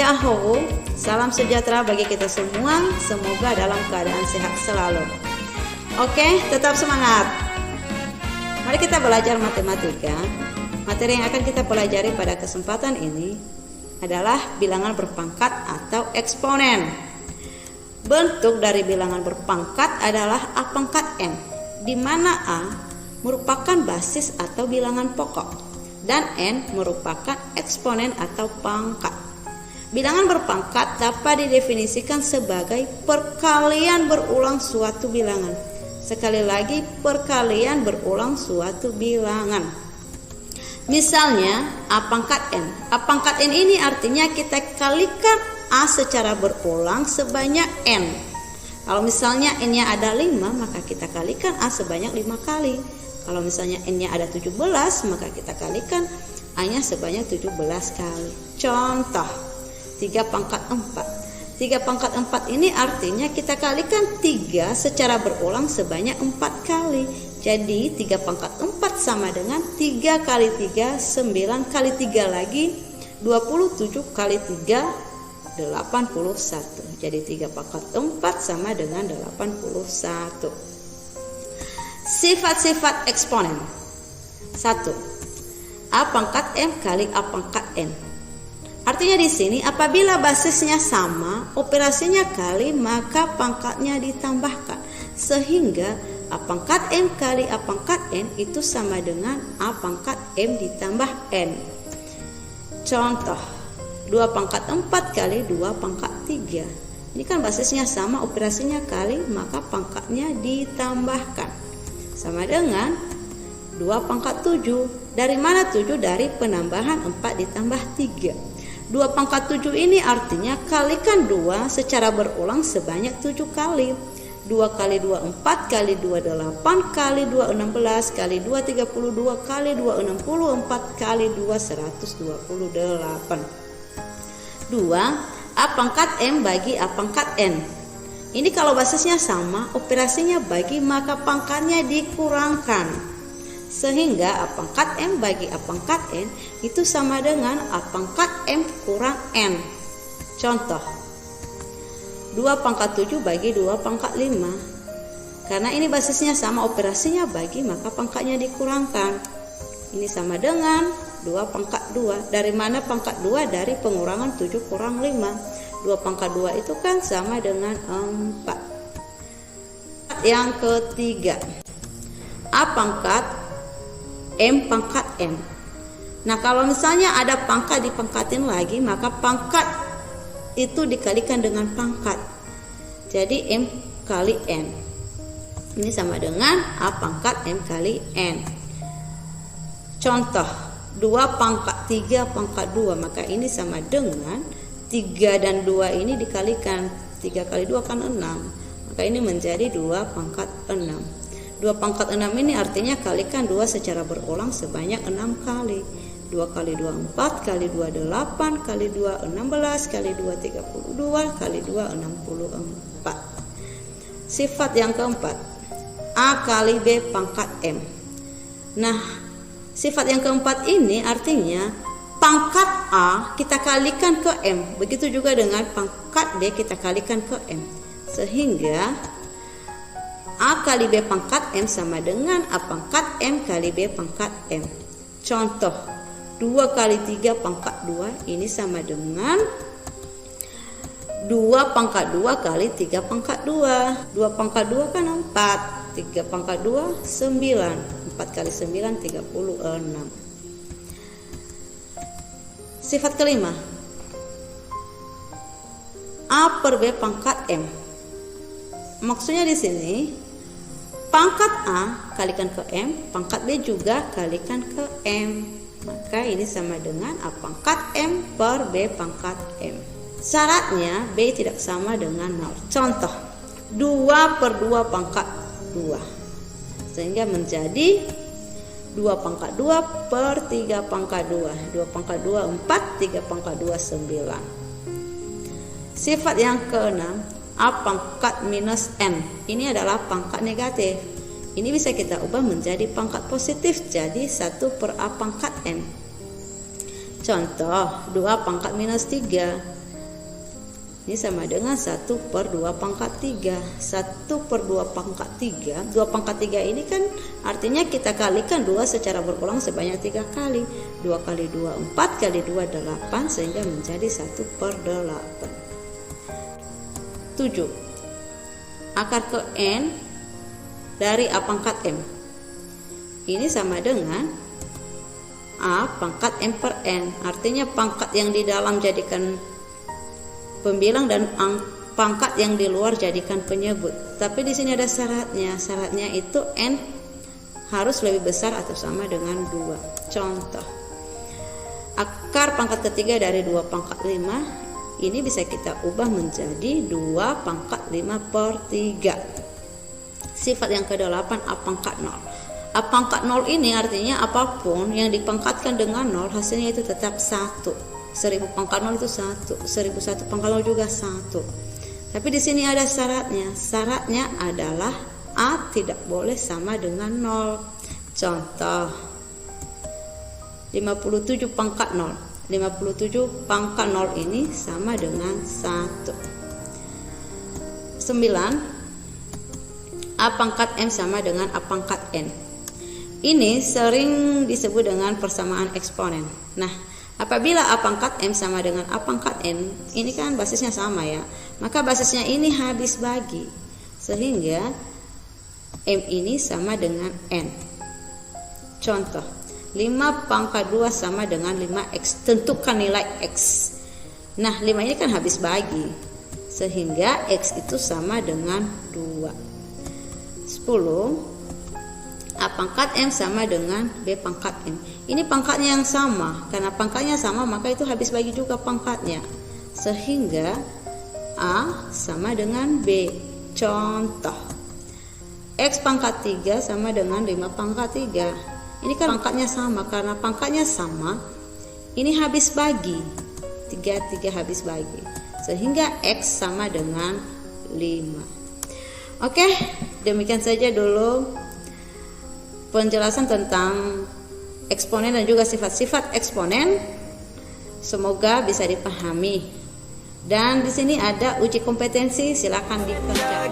Yahoo, salam sejahtera bagi kita semua. Semoga dalam keadaan sehat selalu. Oke, tetap semangat. Mari kita belajar matematika. Materi yang akan kita pelajari pada kesempatan ini adalah bilangan berpangkat atau eksponen. Bentuk dari bilangan berpangkat adalah A pangkat n, di mana A merupakan basis atau bilangan pokok dan n merupakan eksponen atau pangkat. Bilangan berpangkat dapat didefinisikan sebagai perkalian berulang suatu bilangan. Sekali lagi, perkalian berulang suatu bilangan. Misalnya A pangkat n. A pangkat n ini artinya kita kalikan A secara berulang sebanyak n. Kalau misalnya n-nya ada 5, maka kita kalikan A sebanyak 5 kali. Kalau misalnya n-nya ada 17, maka kita kalikan A-nya sebanyak 17 kali. Contoh 3 pangkat 4. 3 pangkat 4 ini artinya kita kalikan 3 secara berulang sebanyak 4 kali. Jadi 3 pangkat 4 sama dengan 3 kali 3, 9 kali 3 lagi 27 kali 3 81. Jadi 3 pangkat 4 sama dengan 81. Sifat-sifat eksponen. 1. A pangkat m kali A pangkat n. Artinya di sini apabila basisnya sama, operasinya kali, maka pangkatnya ditambahkan. Sehingga A pangkat m kali A pangkat n itu sama dengan A pangkat m ditambah n. Contoh 2 pangkat 4 kali 2 pangkat 3. Ini kan basisnya sama, operasinya kali, maka pangkatnya ditambahkan. Sama dengan 2 pangkat 7. Dari mana 7? Dari penambahan 4 ditambah 3. 2 pangkat 7 ini artinya kalikan 2 secara berulang sebanyak 7 kali. 2 kali 2 4, kali 2 8, kali 2 16, kali 2 32, kali 2 64, kali 2 128. 2. A pangkat m bagi A pangkat n. Ini kalau basisnya sama, operasinya bagi, maka pangkatnya dikurangkan. Sehingga A pangkat m bagi A pangkat n itu sama dengan A pangkat m kurang n. Contoh 2 pangkat 7 bagi 2 pangkat 5. Karena ini basisnya sama, operasinya bagi, maka pangkatnya dikurangkan. Ini sama dengan 2 pangkat 2. Dari mana pangkat 2? Dari pengurangan 7 kurang 5. 2 pangkat 2 itu kan sama dengan 4. Yang ketiga, A pangkat M pangkat N. Nah, kalau misalnya ada pangkat dipangkatin lagi, maka pangkat itu dikalikan dengan pangkat. Jadi M kali N. Ini sama dengan A pangkat M kali N. Contoh 2 pangkat 3 pangkat 2, maka ini sama dengan 3 dan 2 ini dikalikan. 3 kali 2 kan 6, maka ini menjadi 2 pangkat 6. 2 pangkat 6 ini artinya kalikan 2 secara berulang sebanyak 6 kali. 2 kali 2 4, kali 2 8, kali 2 16, kali 2 32, kali 2 64. Sifat yang keempat, A kali B pangkat M. Nah, sifat yang keempat ini artinya pangkat A kita kalikan ke M. Begitu juga dengan pangkat B kita kalikan ke M. Sehingga A kali B pangkat M sama dengan A pangkat M kali B pangkat M. Contoh 2 kali 3 pangkat 2 ini sama dengan 2 pangkat 2 kali 3 pangkat 2. 2 pangkat 2 kan 4. 3 pangkat 2 9. 4 kali 9 36. Sifat kelima, A per B pangkat M. Maksudnya di sini pangkat A kalikan ke M, pangkat B juga kalikan ke M. Maka ini sama dengan A pangkat M per B pangkat M. Syaratnya B tidak sama dengan 0. Contoh 2 per 2 pangkat 2. Sehingga menjadi 2 pangkat 2 per 3 pangkat 2. 2 pangkat 2 4, 3 pangkat 2 9. Sifat yang keenam, A pangkat minus N. Ini adalah pangkat negatif. Ini bisa kita ubah menjadi pangkat positif, jadi 1 per A pangkat N. Contoh 2 pangkat minus 3. Ini sama dengan 1/2 pangkat 3. 1/2 pangkat 3. 2 pangkat 3 ini kan artinya kita kalikan 2 secara berulang sebanyak 3 kali. 2 kali 2 4, kali 2 8, sehingga menjadi 1/8. 7. Akar ke N dari A pangkat M. Ini sama dengan A pangkat M per N. Artinya pangkat yang di dalam jadikan pembilang dan pangkat yang di luar jadikan penyebut. Tapi di sini ada syaratnya. Syaratnya itu N harus lebih besar atau sama dengan 2. Contoh, akar pangkat ketiga dari 2 pangkat 5 ini bisa kita ubah menjadi 2 pangkat 5/3. Sifat yang ke-8, A pangkat 0. A pangkat 0 ini artinya apapun yang dipangkatkan dengan 0 hasilnya itu tetap 1. 1000 pangkat 0 itu 1, 1001 pangkat 0 juga 1. Tapi di sini ada syaratnya. Syaratnya adalah A tidak boleh sama dengan 0. Contoh, 57 pangkat 0. 57 pangkat 0 ini sama dengan 1. 9. A pangkat M sama dengan A pangkat N. Ini sering disebut dengan persamaan eksponen. Nah, apabila A pangkat M sama dengan A pangkat N, ini kan basisnya sama ya, maka basisnya ini habis bagi, sehingga M ini sama dengan N. Contoh, 5 pangkat 2 sama dengan 5X. Tentukan nilai X. Nah, 5 ini kan habis bagi, sehingga X itu sama dengan 2. 10. A pangkat M sama dengan B pangkat M. Ini pangkatnya yang sama. Karena pangkatnya sama, maka itu habis bagi juga pangkatnya. Sehingga A sama dengan B. Contoh, X pangkat 3 sama dengan 5 pangkat 3. Ini kan pangkatnya sama. Karena pangkatnya sama, ini habis bagi. 3 habis bagi. Sehingga X sama dengan 5. Oke, demikian saja dulu penjelasan tentang eksponen dan juga sifat-sifat eksponen. Semoga bisa dipahami. Dan di sini ada uji kompetensi, silakan dikerjakan.